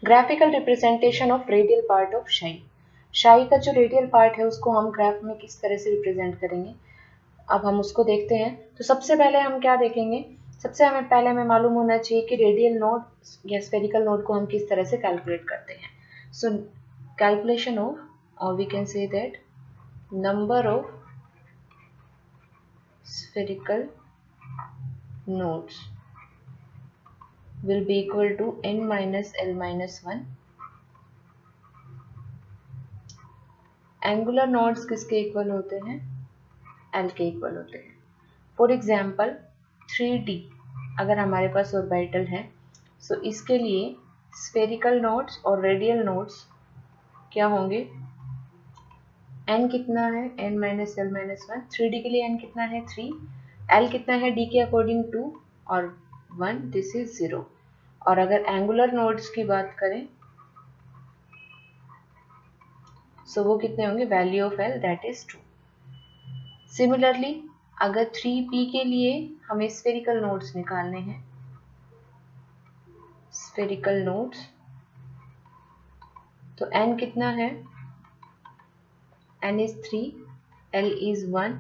Graphical representation of radial part of शाई। शाई का जो रेडियल पार्ट है उसको हम ग्राफ में किस तरह से रिप्रेजेंट करेंगे, अब हम उसको देखते हैं। तो सबसे पहले हम क्या देखेंगे, सबसे हमें मालूम होना चाहिए कि रेडियल नोड या स्फेरिकल नोड को हम किस तरह से कैलकुलेट करते हैं। सो कैलकुलेशन ऑफ, और we can say that number of spherical nodes will be equal to n minus l minus 1. Angular nodes किसके इक्वल होते हैं, l के इक्वल होते हैं। फॉर एग्जाम्पल 3D अगर हमारे पास ऑर्बिटल है, सो इसके लिए स्फेरिकल नोड्स और रेडियल नोड्स क्या होंगे, n कितना है, n minus L minus 1। 3D के लिए n कितना है 3, l कितना है d के अकॉर्डिंग 2 और 1, दिस इज 0। और अगर एंगुलर नोड्स की बात करें सो वो कितने होंगे, value of l that is 2। Similarly अगर 3p के लिए हमें स्फेरिकल नोड्स निकालने हैं, स्फेरिकल नोड्स, तो n कितना है, n is 3, l is 1,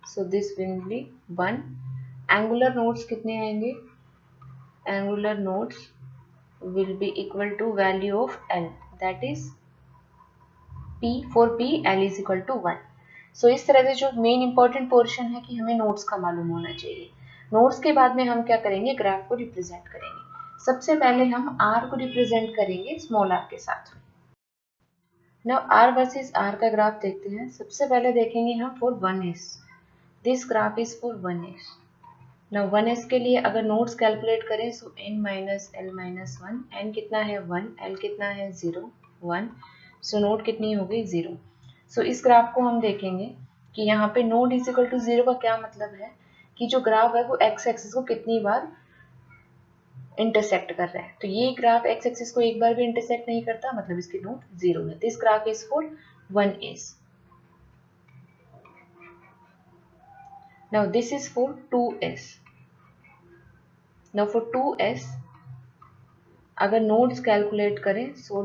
so this will be 1। Angular nodes कितने आएंगे, angular nodes will be equal to value of l that is p, for p l is equal to 1। सो इस तरह से जो main important portion है कि हमें nodes का मालूम होना चाहिए। नोड्स के बाद में हम क्या करेंगे, ग्राफ को रिप्रेजेंट करेंगे। सबसे पहले हम r को रिप्रेजेंट करेंगे स्मॉल r के साथ। नाउ r वर्सेस r का ग्राफ देखते हैं। सबसे पहले देखेंगे हम for 1s, this graph is for 1s। Now 1s के लिए अगर नोड्स कैलकुलेट करें सो n minus L minus 1, n कितना है 1, l कितना है 0 1, सो नोड कितनी हो गई 0। सो इस ग्राफ को हम देखेंगे कि यहाँ पे नोड इज इक्वल टू 0 का क्या मतलब है कि जो ग्राफ है वो x एक्सिस को कितनी बार इंटरसेक्ट कर रहा है। तो ये ग्राफ x एक्सिस को एक बार भी इंटरसेक्ट नहीं करता, मतलब इसकी नोड 0 है। This graph is for 1s। Now this is for 2s। Now for 2s अगर नोड्स कैलकुलेट करें so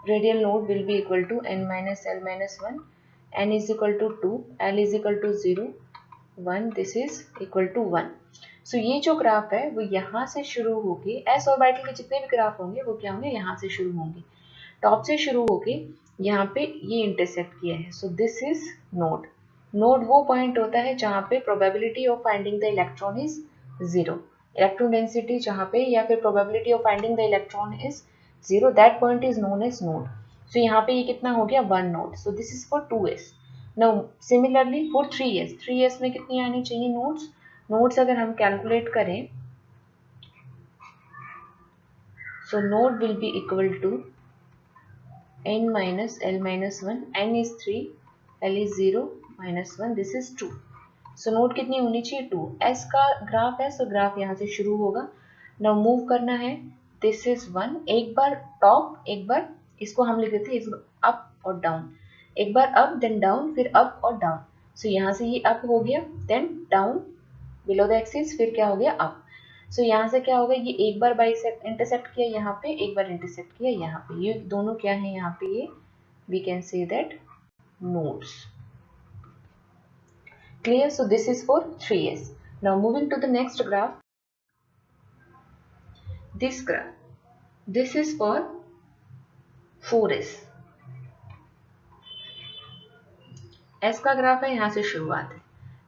radial node will be equal to n minus L minus 1, n is equal to 2, l is equal to 0 1, this is equal to 1। सो ये जो graph है वो यहाँ से शुरू होके, s ऑर्बिटल के जितने भी ग्राफ होंगे वो क्या होंगे, यहाँ से शुरू होंगे, टॉप से शुरू होके यहाँ पे ये इंटरसेक्ट किया है। So this is node. Node वो पॉइंट होता है जहाँ पे probability of finding the electron is 0, electron density जहाँ पे, या फिर probability of finding the electron is 0, that point is known as node. So यहाँ पे ये कितना हो गया 1 node. So this is for 2s। Now similarly for 3s, 3s में कितनी आनी चाहिए नोड्स, नोड्स अगर हम कैलकुलेट करें so node will be equal to n minus l minus 1, n is 3, l is 0 minus 1, this is 2। So node कितनी होनी चाहिए 2। s का ग्राफ है, सो ग्राफ यहाँ से शुरू होगा। नाउ मूव करना है, दिस इज 1, एक बार टॉप, एक बार इसको हम लिख देते हैं अप और डाउन, एक बार अप देन डाउन, फिर अप और डाउन। सो यहाँ से ये अप हो गया, then down below the axis, फिर क्या हो गया अप। सो यहाँ से क्या होगा, ये एक बार इंटरसेक्ट किया यहाँ पे, एक बार इंटरसेक्ट किया यहाँ पे, ये दोनों क्या है यहाँ पे, ये we can say that nodes. Clear? So this is for 3s। Now moving to the next graph, this graph, this is for 4s। s का ग्राफ है, यहाँ से शुरुआत है।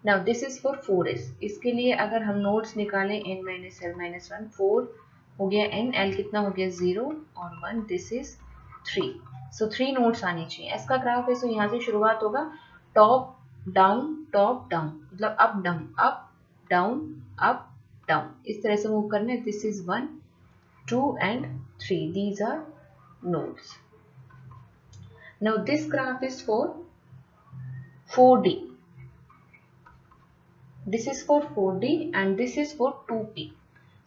Now this is for 4s। इसके लिए अगर हम नोड्स निकालें n माइनस एल माइनस 1, 4 हो गया n, l कितना हो गया 0 और 1, दिस इज 3। सो 3 नोड्स आनी चाहिए। s का ग्राफ है, सो यहाँ से शुरुआत होगा, टॉप डाउन, मतलब up down, up down, up down, इस तरह से मूव करना है। This is 1 2 and 3, these are nodes। now this graph is for 4D, this is for 4D and this is for 2P।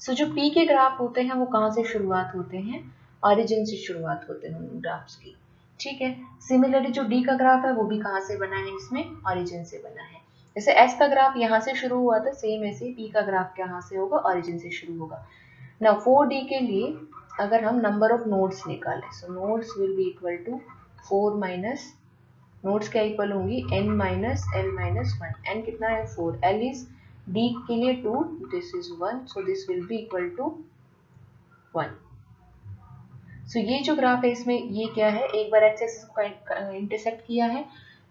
सो जो P के graph होते हैं वो कहाँ से शुरुआत होते हैं, ऑरिजिन से शुरुआत होते हैं उन ग्राफ्स की, ठीक है। सिमिलरली जो D का ग्राफ है वो भी कहाँ से बना है, इसमें ऑरिजिन से बना है। जैसे S का ग्राफ यहाँ से शुरू हुआ था, सेम ऐसे P का ग्राफ कहाँ से होगा, ऑरिजिन से शुरू होगा। नाउ 4D के लिए अगर हम नंबर ऑफ नोड्स निकालें, so nodes will be equal to 4 minus, nodes क्या इक्वल होंगी, n minus l minus 1। n कितना है 4, l इज d के लिए 2, this is 1, so this will be equal to 1। सो ये जो ग्राफ है इसमें ये क्या है, एक बार एक्स एक्सिस को इंटरसेक्ट किया है,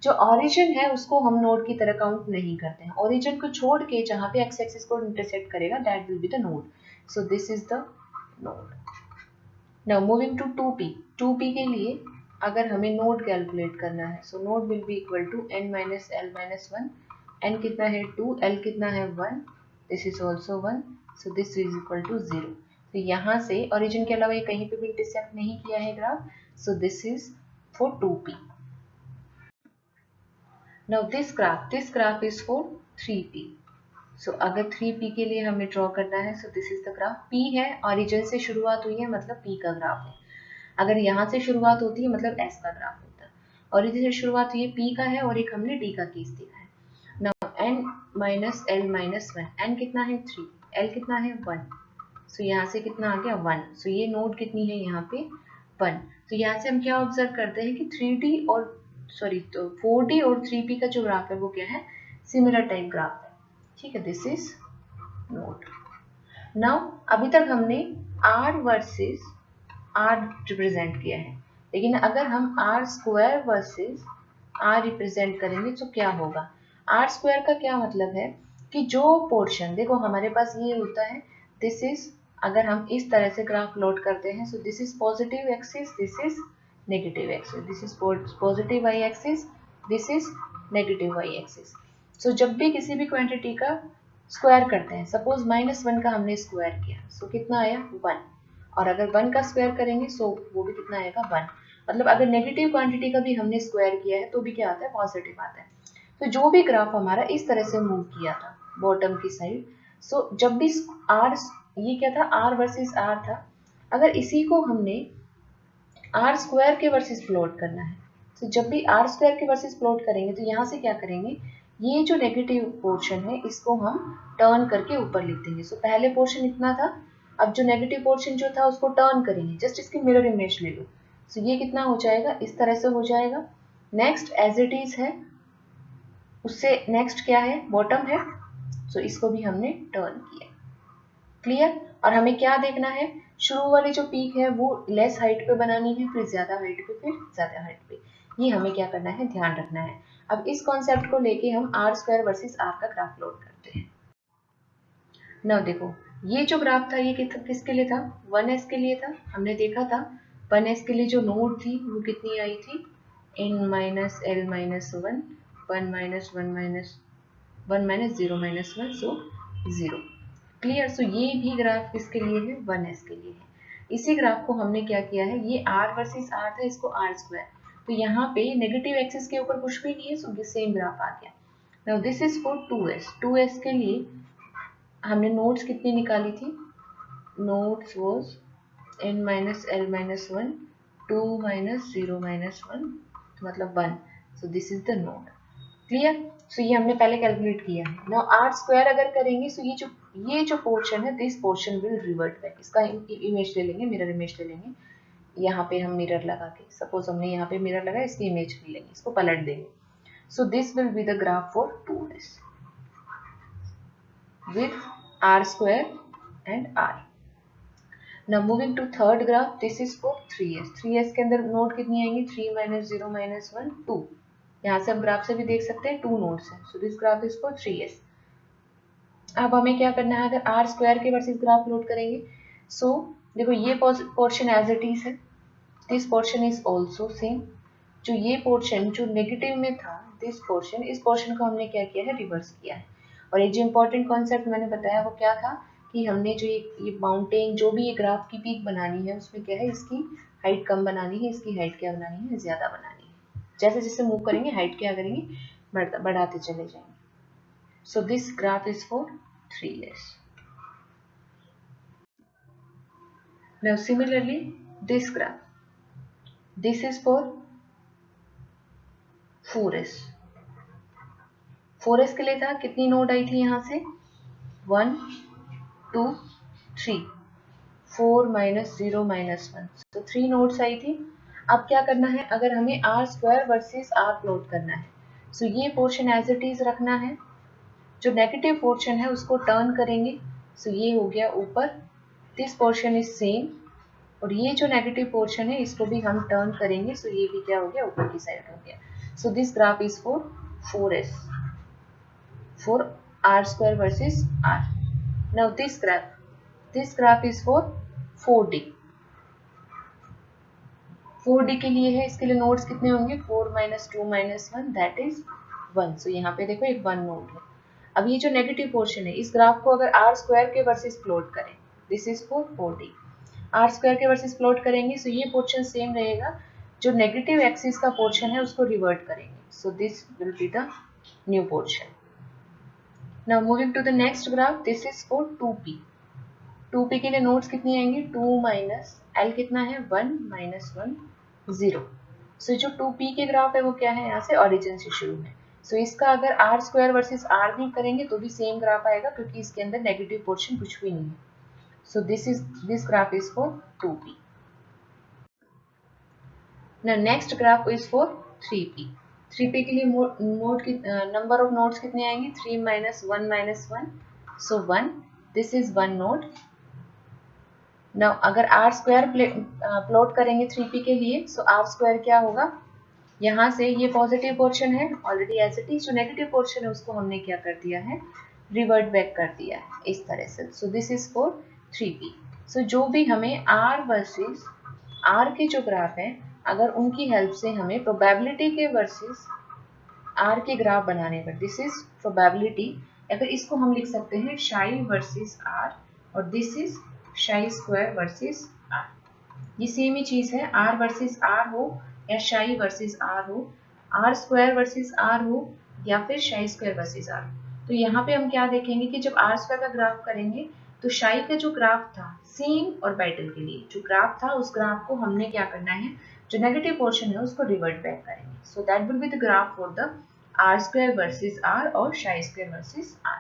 जो ओरिजिन है उसको हम नोड की तरह काउंट नहीं करते हैं, ओरिजिन को छोड़ के जहाँ पे एक्स एक्सिस को इंटरसेक्ट करेगा that will be the node, so this is the node. Now moving to 2p, 2p के लिए अगर हमें नोड कैलकुलेट करना है, so node will be equal to n minus l minus 1, n कितना है 2, l कितना है 1, this is also 1, so this is equal to 0। तो यहाँ से ओरिजिन के अलावा ये कहीं पे भी इंटरसेक्ट नहीं किया है graph, so this is for 2p। Now this graph is for 3p। सो अगर 3p के लिए हमें ड्रॉ करना है, so this is the graph, p है ओरिजिन से शुरुआत हुई है मतलब p का ग्राफ है, अगर यहाँ से शुरुआत होती है मतलब s का ग्राफ होता है, ओरिजिन से शुरुआत हुई है p का है और एक हमने d का केस दिया है। Now n minus l minus 1, n कितना है 3, l कितना है 1, सो यहाँ से कितना आ गया 1, सो ये नोड कितनी है यहाँ पे 1। तो यहाँ से हम क्या ऑब्जर्व करते हैं कि 3D और तो 4D और 3P का जो ग्राफ है वो क्या है, सिमिलर टाइप ग्राफ है, ठीक है, दिस इज नोड। नाउ अभी तक हमने R वर्सेस R रिप्रेजेंट किया है, लेकिन अगर हम R square versus R represent करेंगे तो क्या होगा, R स्क्वायर का क्या मतलब है कि जो पोर्शन, देखो हमारे पास ये होता है, दिस इज, अगर हम इस तरह से ग्राफ प्लॉट करते हैं, so this is positive axis, this is negative axis, this is positive Y axis, this is negative Y axis. सो जब भी किसी भी क्वांटिटी का स्क्वायर करते हैं, सपोज -1 का हमने स्क्वायर किया, सो कितना आया 1, और अगर 1 का स्क्वायर करेंगे सो वो भी कितना आएगा 1, मतलब अगर नेगेटिव क्वांटिटी का भी हमने स्क्वायर किया है तो भी क्या आता है, पॉजिटिव आता है। तो जो भी ग्राफ हमारा इस तरह से मूव किया था बॉटम की साइड, सो जब भी r, ये क्या था r वर्सेस r था, अगर इसी को हमने r स्क्वायर के वर्सेस प्लॉट करना है, तो जब भी r स्क्वायर के वर्सेस प्लॉट करेंगे तो यहाँ से क्या करेंगे, ये जो नेगेटिव पोर्शन है इसको हम टर्न करके ऊपर लिख देंगे। सो पहले पोर्शन इतना था, अब जो नेगेटिव पोर्शन जो था उसको टर्न करेंगे, जस्ट इसकी मिरर इमेज ले लो, सो ये कितना हो जाएगा, इस तरह से हो जाएगा। नेक्स्ट एज इट इज है, उससे नेक्स्ट क्या है, बॉटम है, सो इसको भी हमने टर्न किया, क्लियर। और हमें क्या देखना है, शुरू वाली जो पीक है वो लेस हाइट पे बनानी है, फिर ज्यादा हाइट पे, फिर ज्यादा हाइट पे, ये हमें क्या करना है, ध्यान रखना है। अब इस कॉन्सेप्ट को लेके हम r स्क्वायर वर्सेस r का ग्राफ प्लॉट करते हैं। नाउ देखो ये जो ग्राफ था ये किसके लिए था, 1s के लिए था, हमने देखा था 1s के लिए जो नोड थी वो कितनी आई थी, n minus l minus 1, 1 minus 1 minus 1 minus 0 minus 1, सो 0, क्लियर। सो ये भी ग्राफ किसके लिए है, 1s के लिए है। इसी ग्राफ को हमने क्या किया है, ये r वर्सेस r था, इसको r स्क्वायर, तो यहाँ पे नेगेटिव एक्सिस के ऊपर कुछ भी नहीं है, सो सेम ग्राफ आ गया। Now this is for 2s के लिए हमने नोट्स कितनी निकाली थी, nodes was n minus l minus 1, 2 minus 0 minus 1 मतलब 1, so this is the node, clear. सो ये हमने पहले कैलकुलेट किया है। नाउ r स्क्वायर अगर करेंगे, सो ये जो पोर्शन है, this portion will revert back, इसका इमेज ले लेंगे, मिरर इमेज ले लेंगे, यहाँ पे हम मिरर लगा के, सपोज हमने यहाँ पे मिरर लगाया, इसकी इमेज ले लेंगे, इसको पलट देंगे, सो this will be the graph for 2s with r square and r. Now moving to third graph, this is for 3s, 3s के अंदर नोड कितनी आएंगी, 3 माइनस 0 माइनस 1, 2, यहाँ से हम ग्राफ से भी देख सकते हैं 2 नोड्स हैं, so this graph is for 3s। अब हमें क्या करना है, अगर r स्क्वायर के वर्सेस ग्राफ प्लॉट करेंगे, सो देखो ये पोर्शन एज इट इज है, this portion is also same, जो ये पोर्शन जो नेगेटिव में था, दिस पोर्शन, इस पोर्शन को हमने क्या किया है, रिवर्स किया है। और ये जो इम्पोर्टेंट कॉन्सेप्ट मैंने बताया वो क्या था, कि हमने जो ये माउंटेन, जो भी ये ग्राफ की पीक बनानी है, उसमें क्या है, इसकी हाइट कम बनानी है, इसकी हाइट क्या बनानी है, ज्यादा बनानी है, जैसे जैसे मूव करेंगे हाइट क्या करेंगे, बढ़ाते चले जाएंगे। So this graph is for 3s। Now similarly this graph, this is for 4s, 4s के लिए था, कितनी नोड आई थी यहाँ से, 1 2 3 4 माइनस 0 माइनस 1, तो 3 नोड्स आई थी। अब क्या करना है, अगर हमें R square versus R plot करना है, सो ये पोर्शन एज इट इज रखना है, जो नेगेटिव पोर्शन है उसको टर्न करेंगे, सो ये हो गया ऊपर, दिस पोर्शन इज सेम, और ये जो नेगेटिव पोर्शन है इसको भी हम टर्न करेंगे, सो ये भी क्या हो गया, ऊपर की साइड हो गया। So this graph is for 4s, for r square versus r. Now this graph is for 4d. 4d के लिए है, इसके लिए नोड्स कितने होंगे, 4 माइनस 2 माइनस 1 दैट इज 1। सो यहाँ पे देखो एक 1 नोड है। अब ये जो नेगेटिव पोर्शन है, इस ग्राफ को अगर r स्क्वायर के वर्सेस प्लॉट करें, this is for 4d, r square के वर्सेस प्लॉट करेंगे, सो ये पोर्शन सेम रहेगा, जो नेगेटिव एक्सिस का पोर्शन है उसको रिवर्ट करेंगे, सो this will be the new portion. Now moving to the next graph, this is for 2p. 2p के लिए नोड्स कितनी आएंगी, 2 माइनस l कितना है, 1 माइनस 1 0। सो जो 2p के ग्राफ है वो क्या है, यहाँ से ऑरिजिन से शुरू है। सो इसका अगर r स्क्वायर वर्सेस r भी करेंगे तो भी सेम ग्राफ आएगा, क्योंकि इसके अंदर नेगेटिव पोर्शन कुछ भी नहीं है। So this graph is for 2p। Now next graph is for 3p. 3p के लिए नोड की नंबर ऑफ नोड्स कितने आएंगे, 3 minus 1 minus 1, so 1, this is 1 node. Now अगर r स्क्वायर प्लॉट करेंगे 3p के लिए, सो r स्क्वायर क्या होगा, यहाँ से ये पॉजिटिव पोर्शन है ऑलरेडी एज इट इज, जो नेगेटिव पोर्शन है उसको हमने क्या कर दिया है, रिवर्ट बैक कर दिया है इस तरह से। सो दिस इज फॉर 3p। सो जो भी हमें r वर्सेस r के जो ग्राफ है, अगर उनकी हेल्प से हमें प्रोबेबिलिटी के वर्सेस r के ग्राफ बनाने पर, दिस इज प्रोबेबिलिटी, या फिर इसको हम लिख सकते हैं शाई वर्सेस r, और दिस इज शाई स्क्वायर वर्सेस r। ये सेम ही चीज है, r वर्सेस r हो या शाई वर्सेस r हो, r स्क्वायर वर्सेस r हो या फिर शाई स्क्वायर वर्सेस r। तो यहाँ पे हम क्या देखेंगे कि जब r स्क्वायर का ग्राफ करेंगे तो शाई का जो ग्राफ था सेम, और बैटल के लिए जो ग्राफ था उस ग्राफ को हमने क्या करना है, जो नेगेटिव पोर्शन है उसको रिवर्ट बैक करेंगे। So that will be the graph for the r square versus r और शाई स्क्वायर वर्सेस r।